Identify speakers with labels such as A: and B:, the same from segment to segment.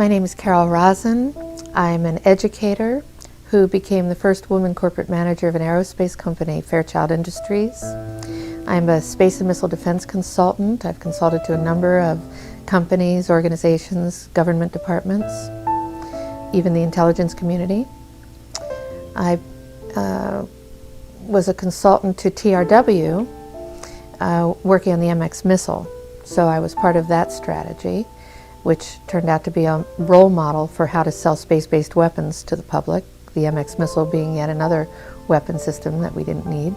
A: My name is Carol Rosin. I'm an educator who became the first woman corporate manager of an aerospace company, Fairchild Industries. I'm a space and missile defense consultant. I've consulted to a number of companies, organizations, government departments, even the intelligence community. I was a consultant to TRW working on the MX missile. So I was part of that strategy, which turned out to be a role model for how to sell space-based weapons to the public, the MX missile being yet another weapon system that we didn't need.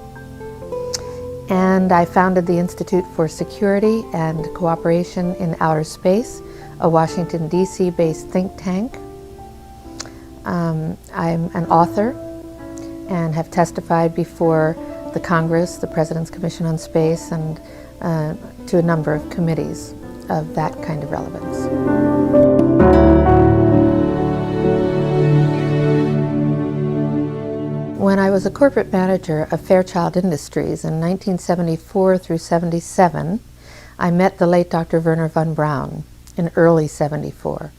A: And I founded the Institute for Security and Cooperation in Outer Space, a Washington, D.C. based think tank. I'm an author and have testified before the Congress, the President's Commission on Space, and to a number of committees of that kind of relevance. When I was a corporate manager of Fairchild Industries in 1974 through 77, I met the late Dr. Wernher von Braun in early 74.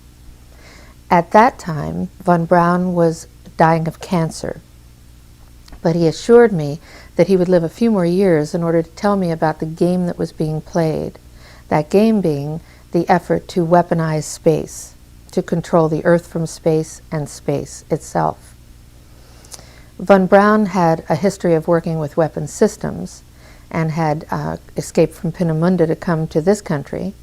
A: At that time, von Braun was dying of cancer, but he assured me that he would live a few more years in order to tell me about the game that was being played. That game being the effort to weaponize space, to control the Earth from space and space itself. Von Braun had a history of working with weapon systems and had escaped from Peenemünde to come to this country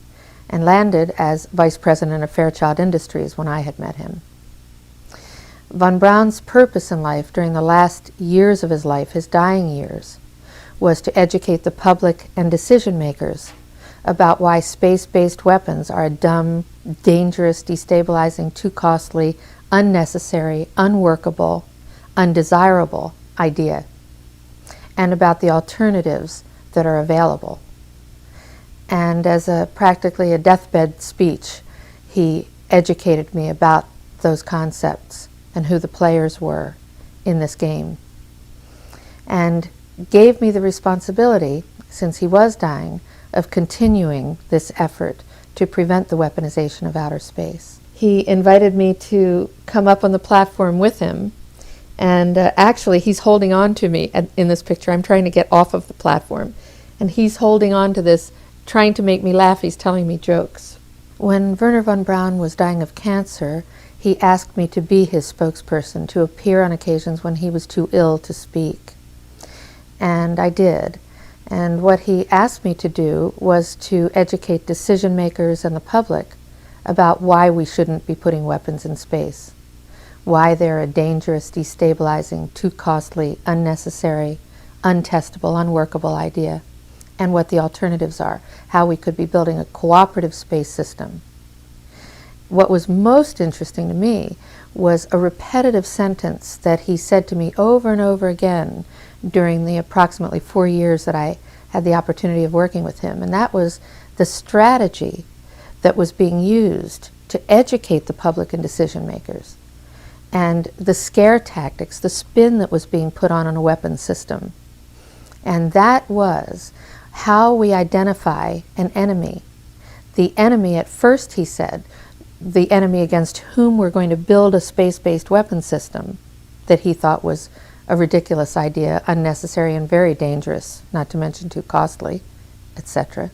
A: and landed as vice president of Fairchild Industries when I had met him. Von Braun's purpose in life during the last years of his life, his dying years, was to educate the public and decision makers about why space-based weapons are a dumb, dangerous, destabilizing, too costly, unnecessary, unworkable, undesirable idea, and about the alternatives that are available. And as practically a deathbed speech, he educated me about those concepts and who the players were in this game, and gave me the responsibility, since he was dying, of continuing this effort to prevent the weaponization of outer space. He invited me to come up on the platform with him, and actually he's holding on to me in this picture. I'm trying to get off of the platform, and he's holding on to this, trying to make me laugh. He's telling me jokes. When Wernher von Braun was dying of cancer, he asked me to be his spokesperson, to appear on occasions when he was too ill to speak. And I did. And what he asked me to do was to educate decision makers and the public about why we shouldn't be putting weapons in space, why they're a dangerous, destabilizing, too costly, unnecessary, untestable, unworkable idea, and what the alternatives are, how we could be building a cooperative space system. What was most interesting to me was a repetitive sentence that he said to me over and over again during the approximately 4 years that I had the opportunity of working with him, and that was the strategy that was being used to educate the public and decision makers, and the scare tactics, the spin that was being put on a weapon system. And that was how we identify an enemy. The enemy, at first he said, the enemy against whom we're going to build a space-based weapon system that he thought was a ridiculous idea, unnecessary and very dangerous, not to mention too costly, etc.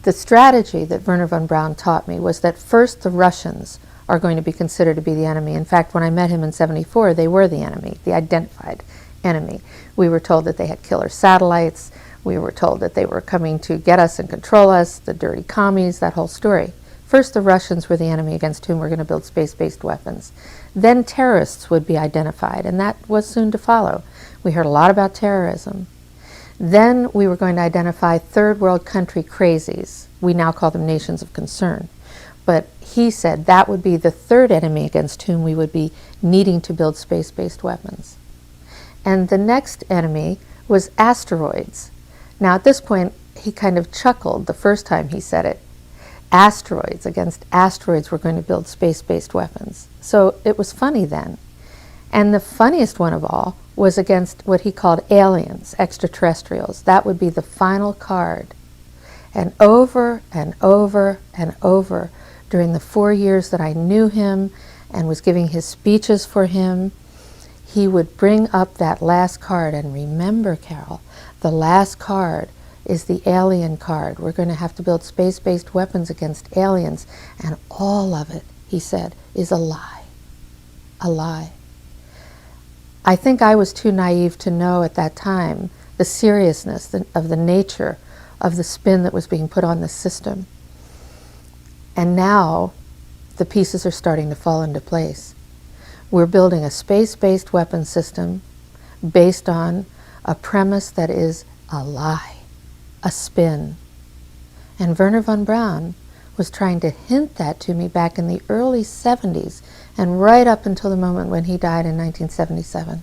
A: The strategy that Wernher von Braun taught me was that first the Russians are going to be considered to be the enemy. In fact, when I met him in 74, they were the enemy, the identified enemy. We were told that they had killer satellites. We were told that they were coming to get us and control us, the dirty commies, that whole story. First, the Russians were the enemy against whom we're going to build space-based weapons. Then terrorists would be identified, and that was soon to follow. We heard a lot about terrorism. Then we were going to identify third world country crazies. We now call them nations of concern. But he said that would be the third enemy against whom we would be needing to build space-based weapons. And the next enemy was asteroids. Now at this point, he kind of chuckled the first time he said it. Asteroids, against asteroids we're going to build space-based weapons. So it was funny then. And the funniest one of all was against what he called aliens, extraterrestrials. That would be the final card. And over and over and over, During the 4 years that I knew him and was giving his speeches for him, he would bring up that last card. And remember, Carol, the last card is the alien card. We're going to have to build space-based weapons against aliens. And all of it, he said, is a lie. A lie. I think I was too naive to know at that time the seriousness of the nature of the spin that was being put on the system. And now the pieces are starting to fall into place. We're building a space-based weapon system based on a premise that is a lie, a spin. And Wernher von Braun was trying to hint that to me back in the early 70s and right up until the moment when he died in 1977.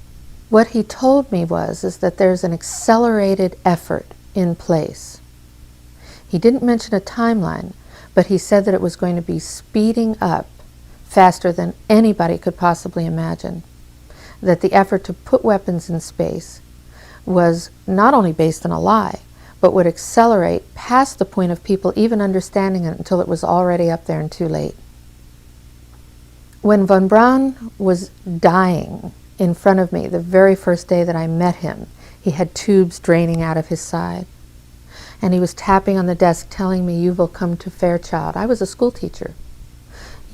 A: What he told me is that there's an accelerated effort in place. He didn't mention a timeline, but he said that it was going to be speeding up faster than anybody could possibly imagine. That the effort to put weapons in space was not only based on a lie, but would accelerate past the point of people even understanding it until it was already up there and too late. When von Braun was dying in front of me, the very first day that I met him, he had tubes draining out of his side. And he was tapping on the desk telling me, "You will come to Fairchild." I was a school teacher.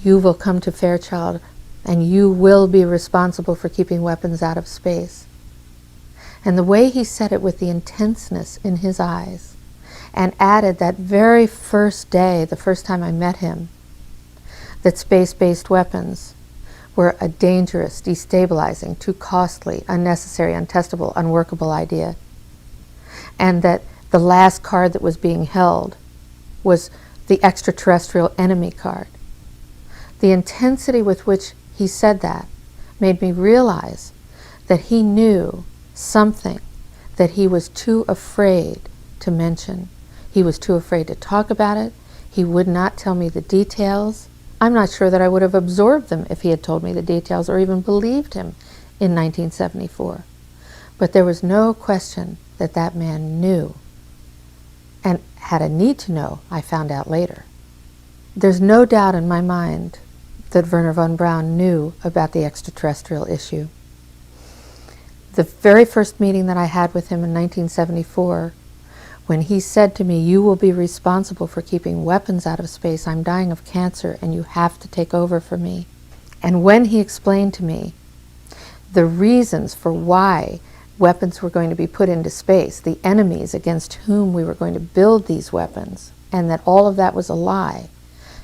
A: "You will come to Fairchild and you will be responsible for keeping weapons out of space." And the way he said it with the intenseness in his eyes, and added that very first day, the first time I met him, that space-based weapons were a dangerous, destabilizing, too costly, unnecessary, untestable, unworkable idea. And that the last card that was being held was the extraterrestrial enemy card. The intensity with which he said that made me realize that he knew something that he was too afraid to mention. He was too afraid to talk about it. He would not tell me the details. I'm not sure that I would have absorbed them if he had told me the details or even believed him in 1974. But there was no question that that man knew, and had a need to know, I found out later. There's no doubt in my mind that Wernher von Braun knew about the extraterrestrial issue. The very first meeting that I had with him in 1974, when he said to me, "You will be responsible for keeping weapons out of space. I'm dying of cancer and you have to take over for me." And when he explained to me the reasons for why weapons were going to be put into space, the enemies against whom we were going to build these weapons, and that all of that was a lie.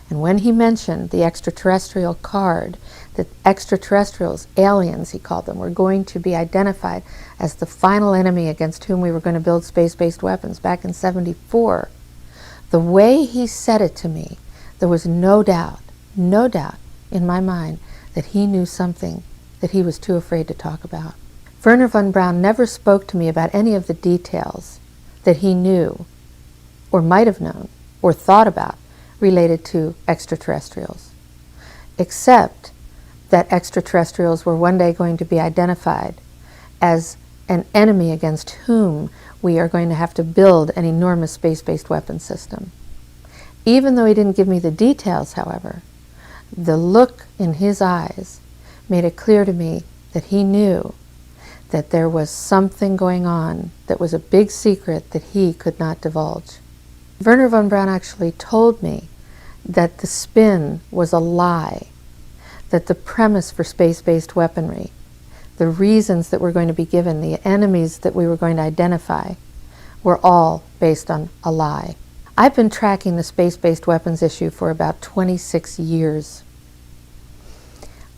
A: And when he mentioned the extraterrestrial card, that extraterrestrials, aliens he called them, were going to be identified as the final enemy against whom we were going to build space-based weapons back in '74, the way he said it to me, there was no doubt in my mind that he knew something that he was too afraid to talk about. Wernher von Braun never spoke to me about any of the details that he knew, or might have known, or thought about related to extraterrestrials, except that extraterrestrials were one day going to be identified as an enemy against whom we are going to have to build an enormous space-based weapon system. Even though he didn't give me the details, however, the look in his eyes made it clear to me that he knew that there was something going on that was a big secret that he could not divulge. Wernher von Braun actually told me that the spin was a lie, that the premise for space-based weaponry, the reasons that were going to be given, the enemies that we were going to identify, were all based on a lie. I've been tracking the space-based weapons issue for about 26 years.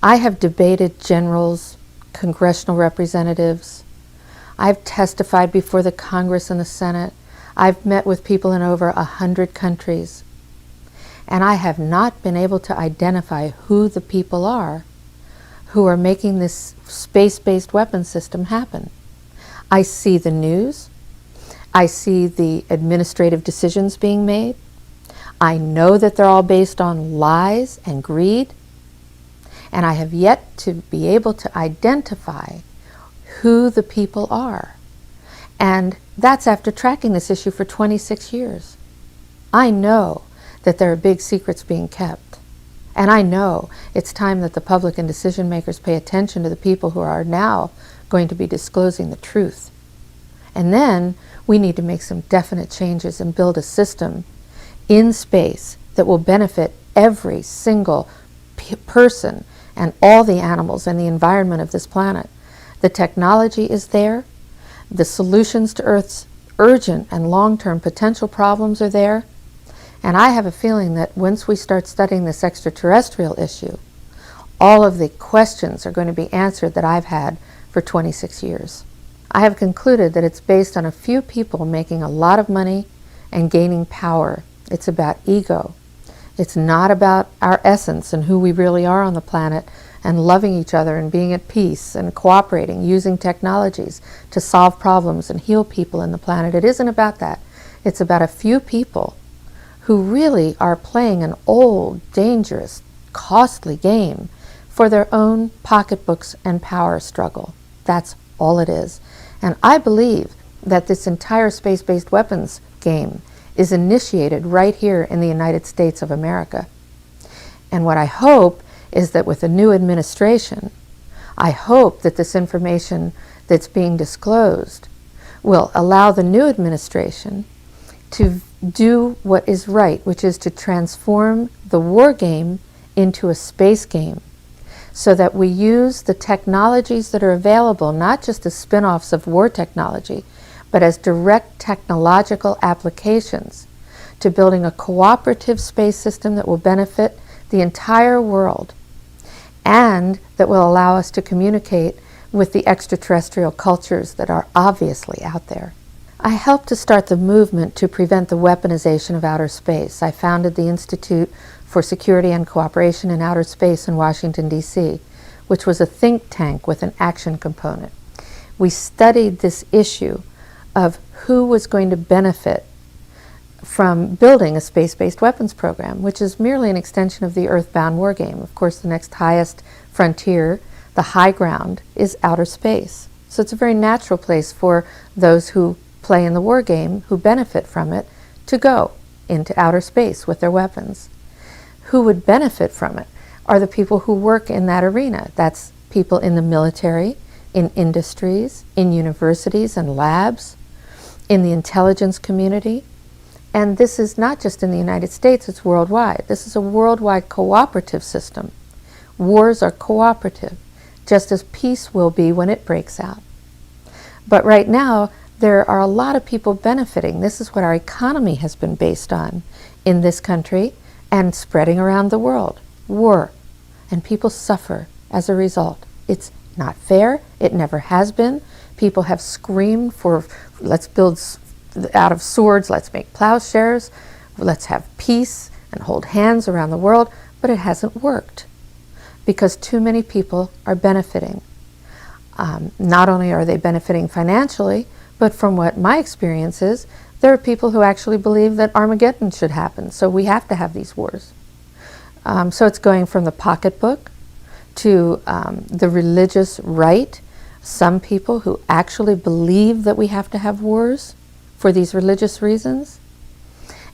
A: I have debated generals, congressional representatives. I've testified before the Congress and the Senate. I've met with people in over 100 countries. And I have not been able to identify who the people are who are making this space-based weapon system happen. I see the news. I see the administrative decisions being made. I know that they're all based on lies and greed. And I have yet to be able to identify who the people are. And that's after tracking this issue for 26 years. I know that there are big secrets being kept. And I know it's time that the public and decision makers pay attention to the people who are now going to be disclosing the truth. And then we need to make some definite changes and build a system in space that will benefit every single person and all the animals and the environment of this planet. The technology is there. The solutions to Earth's urgent and long-term potential problems are there. And I have a feeling that once we start studying this extraterrestrial issue, all of the questions are going to be answered that I've had for 26 years. I have concluded that it's based on a few people making a lot of money and gaining power. It's about ego. It's not about our essence and who we really are on the planet and loving each other and being at peace and cooperating, using technologies to solve problems and heal people in the planet. It isn't about that. It's about a few people who really are playing an old, dangerous, costly game for their own pocketbooks and power struggle. That's all it is. And I believe that this entire space-based weapons game is initiated right here in the United States of America. And what I hope is that with the new administration, I hope that this information that's being disclosed will allow the new administration to do what is right, which is to transform the war game into a space game, so that we use the technologies that are available, not just as spin-offs of war technology, but as direct technological applications to building a cooperative space system that will benefit the entire world and that will allow us to communicate with the extraterrestrial cultures that are obviously out there. I helped to start the movement to prevent the weaponization of outer space. I founded the Institute for Security and Cooperation in Outer Space in Washington, D.C., which was a think tank with an action component. We studied this issue of who was going to benefit from building a space-based weapons program, which is merely an extension of the Earthbound war game. Of course, the next highest frontier, the high ground, is outer space. So it's a very natural place for those who play in the war game, who benefit from it, to go into outer space with their weapons. Who would benefit from it are the people who work in that arena. That's people in the military, in industries, in universities and labs, in the intelligence community. And this is not just in the United States, it's worldwide. This is a worldwide cooperative system. Wars are cooperative, just as peace will be when it breaks out. But right now, there are a lot of people benefiting. This is what our economy has been based on in this country and spreading around the world. War. And people suffer as a result. It's not fair. It never has been. People have screamed for, let's build out of swords, let's make plowshares, let's have peace and hold hands around the world, but it hasn't worked because too many people are benefiting. Not only are they benefiting financially, but from what my experience is, there are people who actually believe that Armageddon should happen, so we have to have these wars. So it's going from the pocketbook to the religious right. Some people who actually believe that we have to have wars for these religious reasons.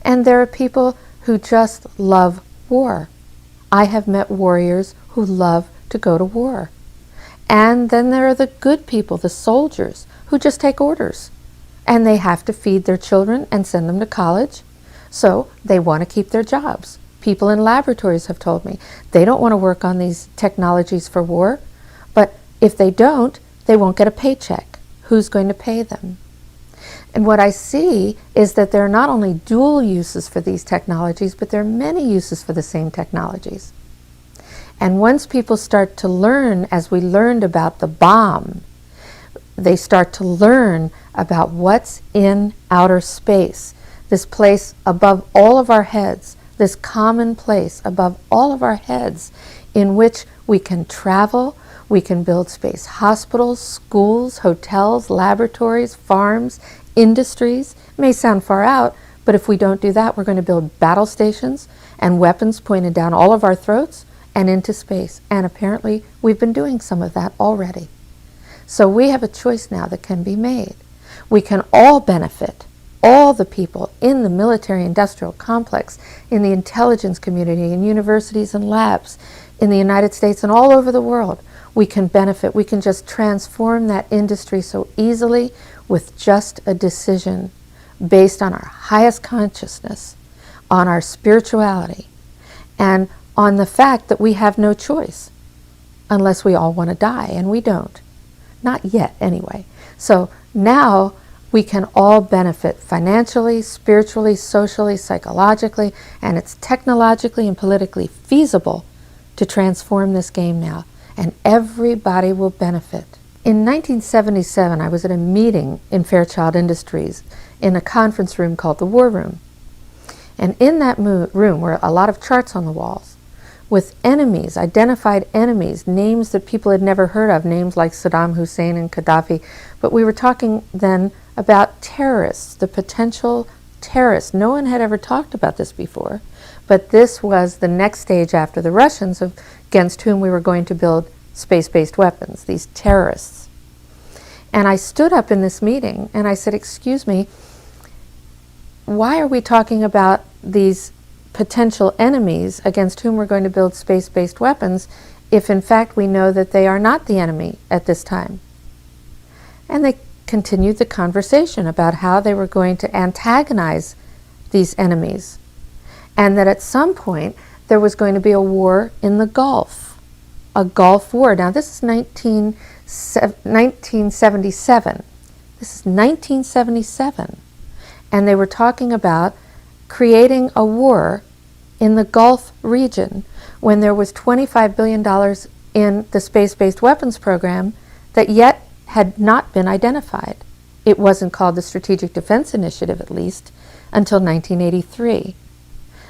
A: And there are people who just love war. I have met warriors who love to go to war. And then there are the good people, the soldiers, who just take orders. And they have to feed their children and send them to college, so they want to keep their jobs. People in laboratories have told me they don't want to work on these technologies for war, but if they don't, they won't get a paycheck. Who's going to pay them? And what I see is that there are not only dual uses for these technologies, but there are many uses for the same technologies. And once people start to learn, as we learned about the bomb, they start to learn about what's in outer space, this place above all of our heads, this common place above all of our heads in which we can travel, we can build space hospitals, schools, hotels, laboratories, farms, industries. It may sound far out, but if we don't do that, we're going to build battle stations and weapons pointed down all of our throats and into space. And apparently we've been doing some of that already. So we have a choice now that can be made. We can all benefit, all the people in the military-industrial complex, in the intelligence community, in universities and labs, in the United States and all over the world, we can benefit. We can just transform that industry so easily with just a decision based on our highest consciousness, on our spirituality, and on the fact that we have no choice unless we all want to die, and we don't. Not yet, anyway. So now we can all benefit financially, spiritually, socially, psychologically, and it's technologically and politically feasible to transform this game now, and everybody will benefit. In 1977, I was at a meeting in Fairchild Industries in a conference room called the War Room. And in that room were a lot of charts on the walls with enemies, identified enemies, names that people had never heard of, names like Saddam Hussein and Gaddafi. But we were talking then about terrorists, the potential terrorists. No one had ever talked about this before, but this was the next stage after the Russians against whom we were going to build space-based weapons, these terrorists. And I stood up in this meeting and I said, excuse me, why are we talking about these potential enemies against whom we're going to build space-based weapons if in fact we know that they are not the enemy at this time? And they continued the conversation about how they were going to antagonize these enemies, and that at some point there was going to be a war in the Gulf, a Gulf War. Now this is 1977. This is 1977. And they were talking about creating a war in the Gulf region when there was $25 billion in the space-based weapons program that yet had not been identified. It wasn't called the Strategic Defense Initiative, at least, until 1983.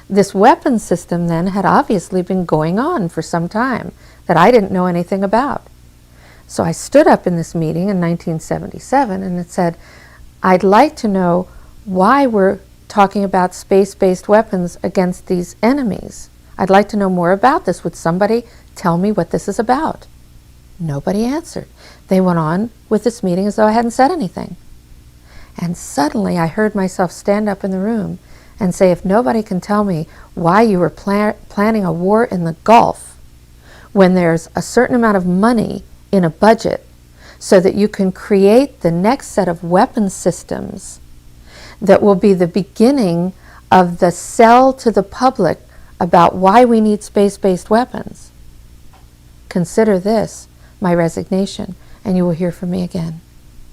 A: This weapons system then had obviously been going on for some time that I didn't know anything about. So I stood up in this meeting in 1977 and it said, I'd like to know why we're talking about space-based weapons against these enemies. I'd like to know more about this. Would somebody tell me what this is about? Nobody answered. They went on with this meeting as though I hadn't said anything. And suddenly I heard myself stand up in the room and say, if nobody can tell me why you were planning a war in the Gulf when there's a certain amount of money in a budget so that you can create the next set of weapons systems that will be the beginning of the sell to the public about why we need space-based weapons, consider this my resignation, and you will hear from me again.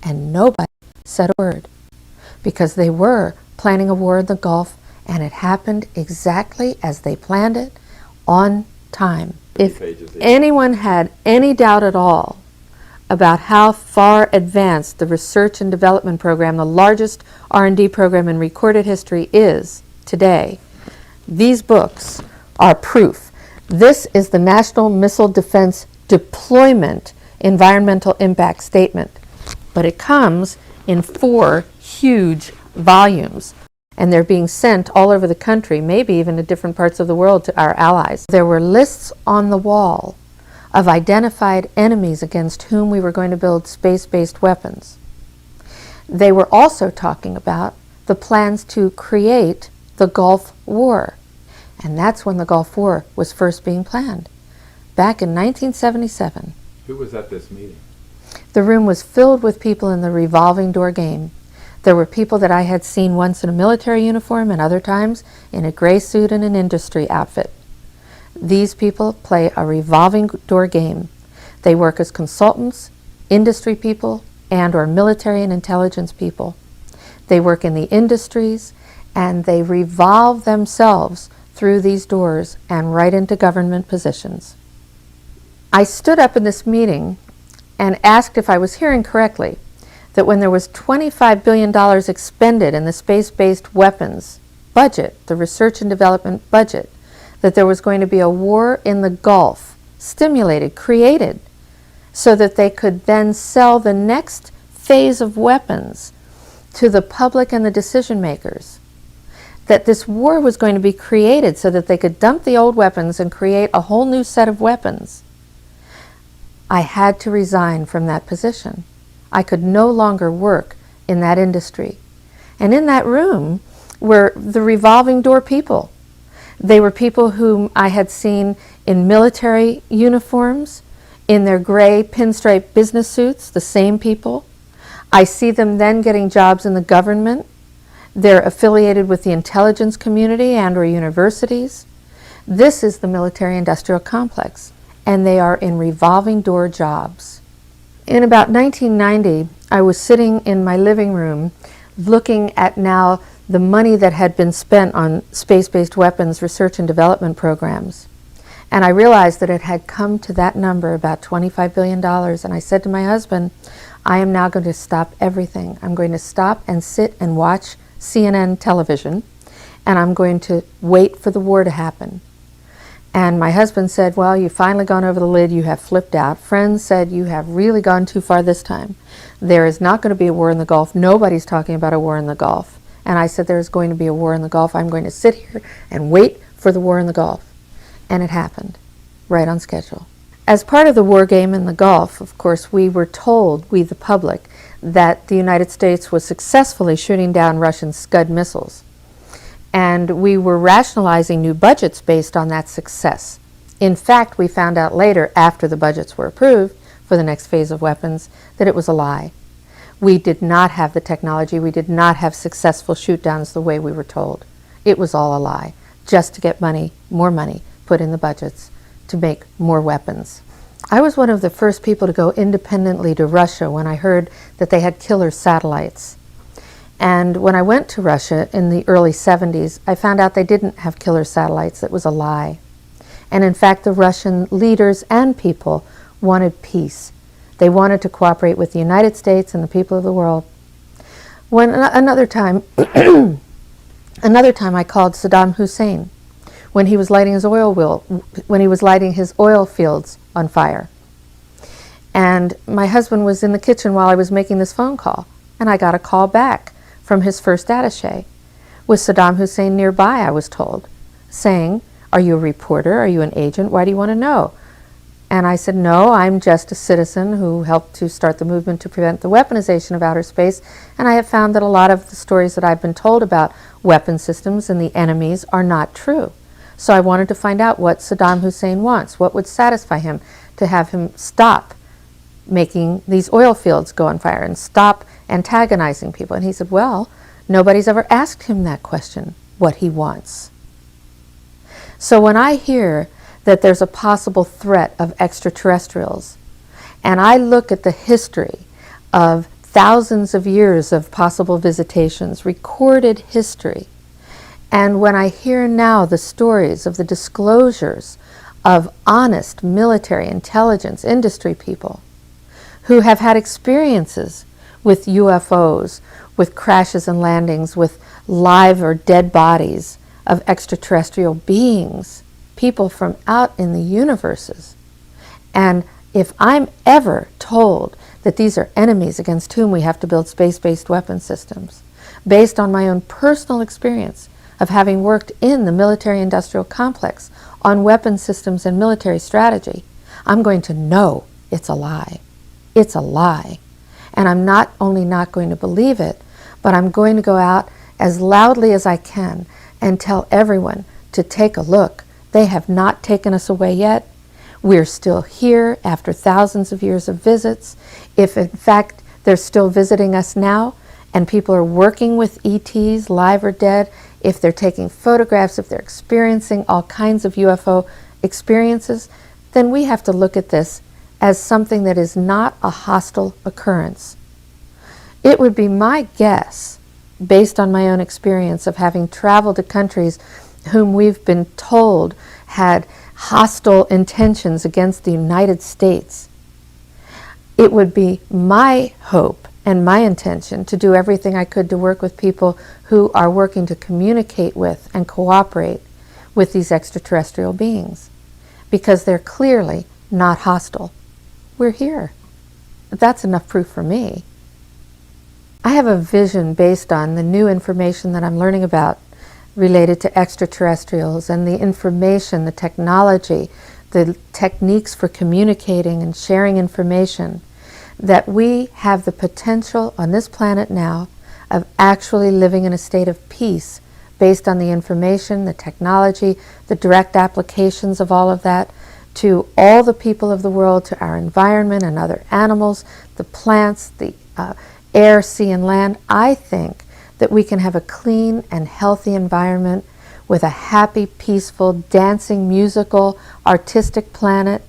A: And nobody said a word, because they were planning a war in the Gulf, and it happened exactly as they planned it, on time. If anyone had any doubt at all about how far advanced the research and development program, the largest R&D program in recorded history, is today, these books are proof. This is the National Missile Defense Deployment Environmental Impact Statement, but it comes in 4 huge volumes, and they're being sent all over the country, maybe even to different parts of the world, to our allies. There were lists on the wall of identified enemies against whom we were going to build space-based weapons. They were also talking about the plans to create the Gulf War, and that's when the Gulf War was first being planned, back in 1977.
B: Who was at this meeting?
A: The room was filled with people in the revolving door game. There were people that I had seen once in a military uniform and other times in a gray suit and an industry outfit. These people play a revolving door game. They work as consultants, industry people, and or military and intelligence people. They work in the industries, and they revolve themselves through these doors and right into government positions. I stood up in this meeting and asked if I was hearing correctly, that when there was $25 billion expended in the space-based weapons budget, the research and development budget, that there was going to be a war in the Gulf, stimulated, created, so that they could then sell the next phase of weapons to the public and the decision makers. That this war was going to be created so that they could dump the old weapons and create a whole new set of weapons. I had to resign from that position. I could no longer work in that industry. And in that room were the revolving door people. They were people whom I had seen in military uniforms, in their gray pinstripe business suits, the same people. I see them then getting jobs in the government. They're affiliated with the intelligence community and or universities. This is the military-industrial complex, and they are in revolving door jobs. In about 1990, I was sitting in my living room looking at now the money that had been spent on space-based weapons research and development programs. And I realized that it had come to that number, about $25 billion. And I said to my husband, I am now going to stop everything. I'm going to stop and sit and watch CNN television, and I'm going to wait for the war to happen. And my husband said, well, you've finally gone over the lid, you have flipped out. Friends said, you have really gone too far this time. There is not going to be a war in the Gulf. Nobody's talking about a war in the Gulf. And I said, there is going to be a war in the Gulf. I'm going to sit here and wait for the war in the Gulf. And it happened, right on schedule. As part of the war game in the Gulf, of course, we were told, we the public, that the United States was successfully shooting down Russian Scud missiles. And we were rationalizing new budgets based on that success. In fact, we found out later, after the budgets were approved for the next phase of weapons, that it was a lie. We did not have the technology. We did not have successful shoot-downs the way we were told. It was all a lie, just to get money, more money, put in the budgets to make more weapons. I was one of the first people to go independently to Russia when I heard that they had killer satellites. And when I went to Russia in the early 70s, I found out they didn't have killer satellites. It was a lie. And in fact, the Russian leaders and people wanted peace. They wanted to cooperate with the United States and the people of the world. Another time I called Saddam Hussein when he was lighting his oil fields on fire. And my husband was in the kitchen while I was making this phone call, and I got a call back from his first attaché, with Saddam Hussein nearby, I was told, saying, are you a reporter? Are you an agent? Why do you want to know? And I said, no, I'm just a citizen who helped to start the movement to prevent the weaponization of outer space, and I have found that a lot of the stories that I've been told about weapon systems and the enemies are not true. So I wanted to find out what Saddam Hussein wants, what would satisfy him to have him stop making these oil fields go on fire and stop antagonizing people. And he said, well, nobody's ever asked him that question, what he wants. So when I hear that there's a possible threat of extraterrestrials, and I look at the history of thousands of years of possible visitations, recorded history, and when I hear now the stories of the disclosures of honest military intelligence industry people who have had experiences with UFOs, with crashes and landings, with live or dead bodies of extraterrestrial beings, people from out in the universes. And if I'm ever told that these are enemies against whom we have to build space-based weapon systems, based on my own personal experience of having worked in the military-industrial complex on weapon systems and military strategy, I'm going to know it's a lie. It's a lie. And I'm not only not going to believe it, but I'm going to go out as loudly as I can and tell everyone to take a look. They have not taken us away yet. We're still here after thousands of years of visits. If in fact they're still visiting us now and people are working with ETs, live or dead, if they're taking photographs, if they're experiencing all kinds of UFO experiences, then we have to look at this as something that is not a hostile occurrence. It would be my guess, based on my own experience of having traveled to countries whom we've been told had hostile intentions against the United States, it would be my hope and my intention to do everything I could to work with people who are working to communicate with and cooperate with these extraterrestrial beings, because they're clearly not hostile. We're here. That's enough proof for me. I have a vision based on the new information that I'm learning about related to extraterrestrials and the information, the technology, the techniques for communicating and sharing information, that we have the potential on this planet now of actually living in a state of peace based on the information, the technology, the direct applications of all of that to all the people of the world, to our environment and other animals, the plants, the air, sea, and land. I think that we can have a clean and healthy environment with a happy, peaceful, dancing, musical, artistic planet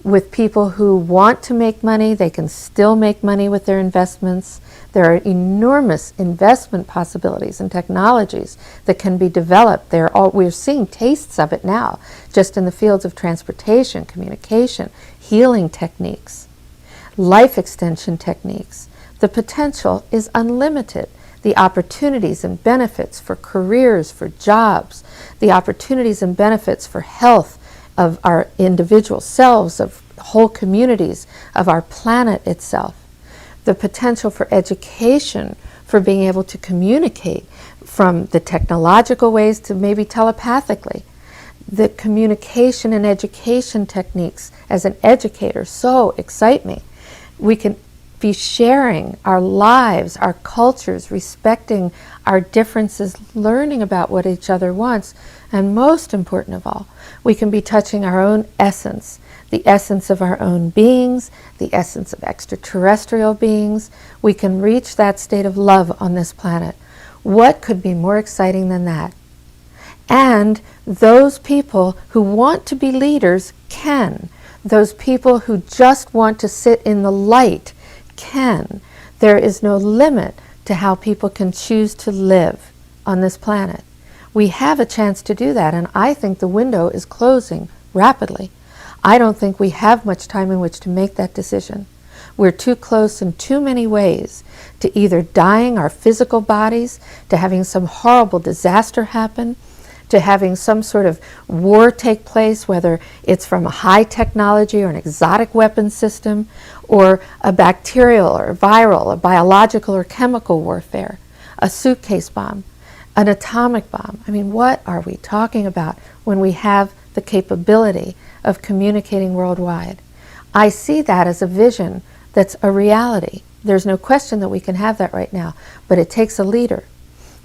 A: with people who want to make money. They can still make money with their investments. There are enormous investment possibilities and technologies that can be developed. We're seeing tastes of it now, just in the fields of transportation, communication, healing techniques, life extension techniques. The potential is unlimited. The opportunities and benefits for careers, for jobs, the opportunities and benefits for health of our individual selves, of whole communities, of our planet itself. The potential for education, for being able to communicate from the technological ways to maybe telepathically. The communication and education techniques as an educator so excite me. We can be sharing our lives, our cultures, respecting our differences, learning about what each other wants, and most important of all, we can be touching our own essence, the essence of our own beings, the essence of extraterrestrial beings. We can reach that state of love on this planet. What could be more exciting than that? And those people who want to be leaders can. Those people who just want to sit in the light can. There is no limit to how people can choose to live on this planet. We have a chance to do that, and I think the window is closing rapidly. I don't think we have much time in which to make that decision. We're too close in too many ways to either dying our physical bodies, to having some horrible disaster happen, to having some sort of war take place, whether it's from a high technology or an exotic weapon system, or a bacterial or viral, a biological or chemical warfare, a suitcase bomb, an atomic bomb. I mean, what are we talking about when we have the capability of communicating worldwide? I see that as a vision that's a reality. There's no question that we can have that right now, but it takes a leader.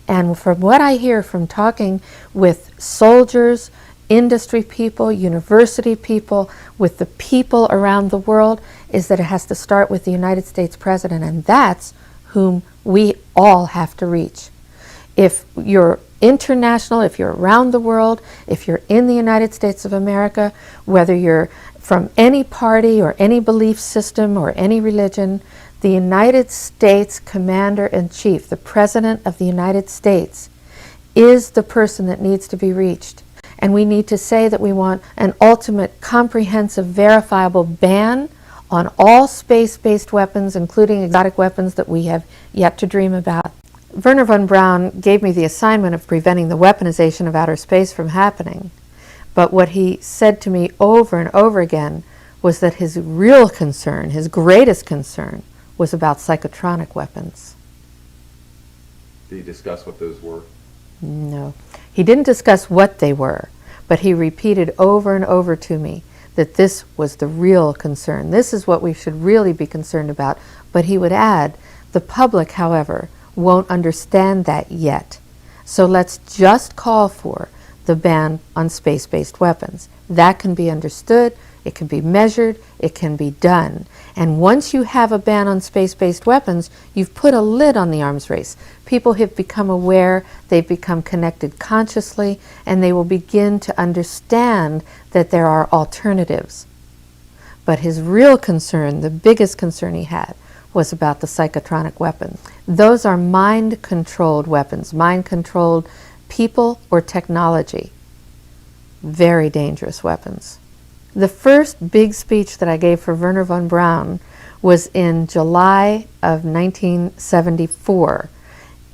A: And from what I hear from talking with soldiers, industry people, university people, with the people around the world, is that it has to start with the United States president, and that's whom we all have to reach. If you're international, if you're around the world, if you're in the United States of America, whether you're from any party or any belief system or any religion, the United States Commander-in-Chief, the President of the United States, is the person that needs to be reached. And we need to say that we want an ultimate, comprehensive, verifiable ban on all space-based weapons, including exotic weapons that we have yet to dream about. Wernher von Braun gave me the assignment of preventing the weaponization of outer space from happening. But what he said to me over and over again was that his real concern, his greatest concern, was about psychotronic weapons.
B: Did he discuss what those were?
A: No. He didn't discuss what they were, but he repeated over and over to me that this was the real concern. This is what we should really be concerned about. But he would add, the public, however, won't understand that yet. So let's just call for the ban on space-based weapons. That can be understood, it can be measured, it can be done. And once you have a ban on space-based weapons, you've put a lid on the arms race. People have become aware, they've become connected consciously, and they will begin to understand that there are alternatives. But his real concern, the biggest concern he had, was about the psychotronic weapons. Those are mind-controlled weapons, mind-controlled people or technology. Very dangerous weapons. The first big speech that I gave for Wernher von Braun was in July of 1974.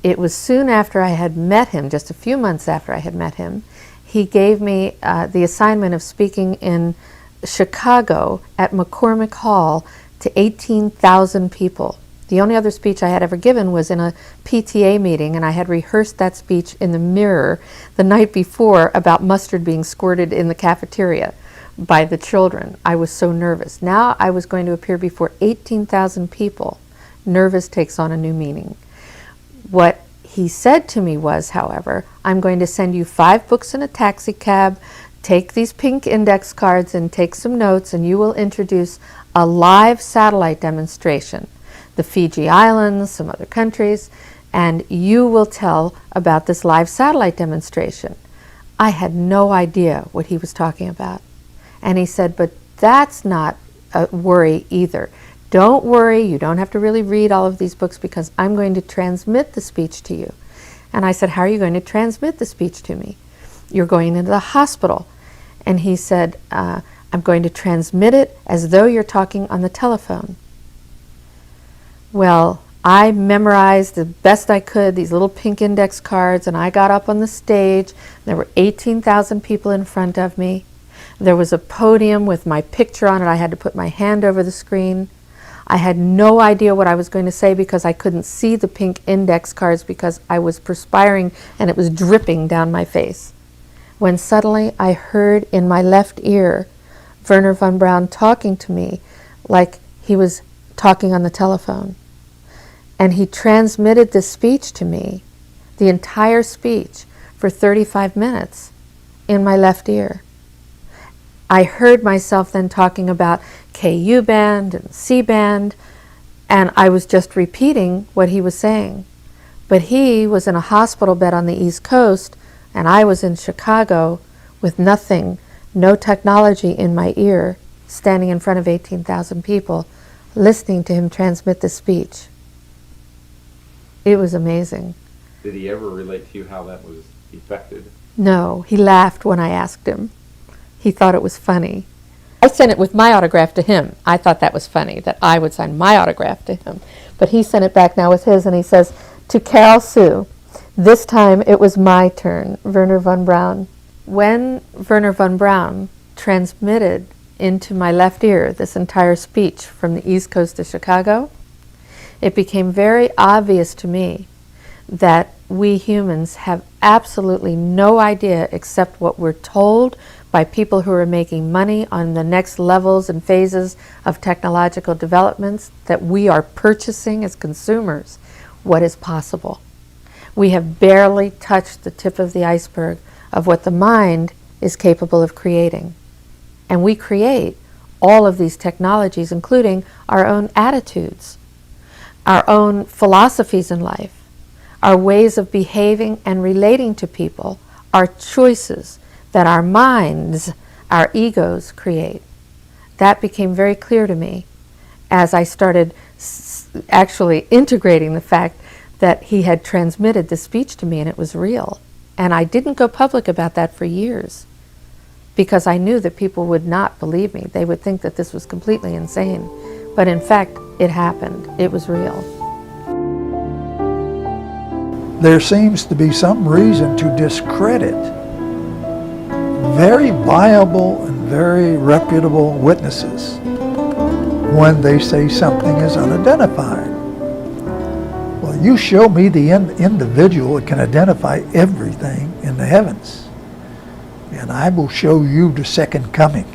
A: It was soon after I had met him, just a few months after I had met him. He gave me the assignment of speaking in Chicago at McCormick Hall to 18,000 people. The only other speech I had ever given was in a PTA meeting, and I had rehearsed that speech in the mirror the night before about mustard being squirted in the cafeteria by the children. I was so nervous. Now I was going to appear before 18,000 people. Nervous takes on a new meaning. What he said to me was, however, I'm going to send you 5 books in a taxi cab, take these pink index cards and take some notes, and you will introduce a live satellite demonstration, the Fiji Islands, some other countries, and you will tell about this live satellite demonstration. I had no idea what he was talking about. And he said, but that's not a worry either. Don't worry, you don't have to really read all of these books because I'm going to transmit the speech to you. And I said, how are you going to transmit the speech to me? You're going into the hospital. And he said, I'm going to transmit it as though you're talking on the telephone. Well, I memorized the best I could these little pink index cards, and I got up on the stage. There were 18,000 people in front of me. There was a podium with my picture on it. I had to put my hand over the screen. I had no idea what I was going to say because I couldn't see the pink index cards because I was perspiring and it was dripping down my face. When suddenly I heard in my left ear Wernher von Braun talking to me like he was talking on the telephone. And he transmitted this speech to me, the entire speech, for 35 minutes in my left ear. I heard myself then talking about KU band and C band, and I was just repeating what he was saying. But he was in a hospital bed on the East Coast, and I was in Chicago with nothing, no technology in my ear, standing in front of 18,000 people, listening to him transmit the speech. It was amazing.
B: Did he ever relate to you how that was effected?
A: No, he laughed when I asked him. He thought it was funny. I sent it with my autograph to him. I thought that was funny, that I would sign my autograph to him. But he sent it back now with his, and he says, to Carol Sue, this time it was my turn, Wernher von Braun. When Wernher von Braun transmitted into my left ear this entire speech from the East Coast to Chicago, it became very obvious to me that we humans have absolutely no idea except what we're told by people who are making money on the next levels and phases of technological developments, that we are purchasing as consumers what is possible. We have barely touched the tip of the iceberg of what the mind is capable of creating. And we create all of these technologies, including our own attitudes, our own philosophies in life, our ways of behaving and relating to people, our choices that our minds, our egos create. That became very clear to me as I started actually integrating the fact that he had transmitted the speech to me and it was real. And I didn't go public about that for years because I knew that people would not believe me. They would think that this was completely insane. But in fact, it happened. It was real.
C: There seems to be some reason to discredit very viable and very reputable witnesses when they say something is unidentified. Well, you show me the individual that can identify everything in the heavens, and I will show you the second coming.